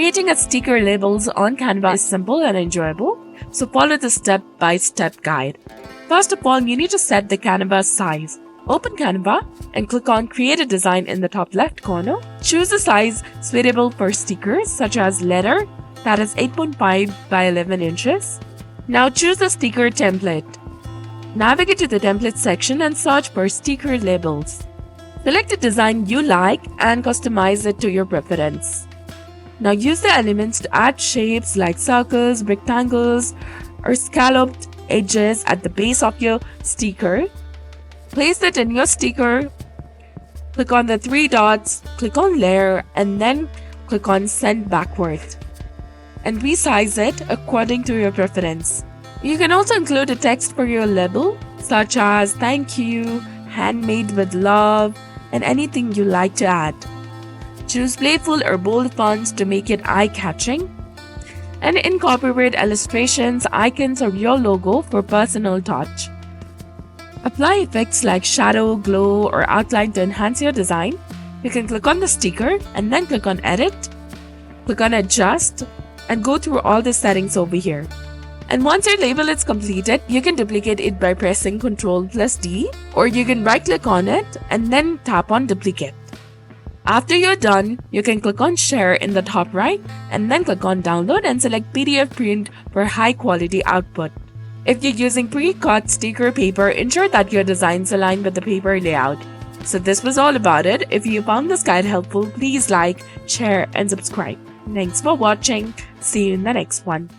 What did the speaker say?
Creating a sticker labels on Canva is simple and enjoyable, so follow the step-by-step guide. First of all, you need to set the Canva size. Open Canva and click on Create a Design in the top left corner. Choose a size suitable for stickers such as letter, that is 8.5 by 11 inches. Now choose the sticker template. Navigate to the template section and search for sticker labels. Select a design you like and customize it to your preference. Now use the elements to add shapes like circles, rectangles, or scalloped edges at the base of your sticker. Place it in your sticker. Click on the three dots, click on Layer, and then click on Send Backward. And resize it according to your preference. You can also include a text for your label, such as thank you, handmade with love, and anything you like to add. Choose playful or bold fonts to make it eye-catching. And incorporate illustrations, icons, or your logo for personal touch. Apply effects like shadow, glow, or outline to enhance your design. You can click on the sticker and then click on Edit. Click on Adjust and go through all the settings over here. And once your label is completed, you can duplicate it by pressing Ctrl+D, or you can right-click on it and then tap on Duplicate. After you're done, you can click on Share in the top right and then click on Download and select PDF Print for high-quality output. If you're using pre-cut sticker paper, ensure that your designs align with the paper layout. So this was all about it. If you found this guide helpful, please like, share, and subscribe. Thanks for watching. See you in the next one.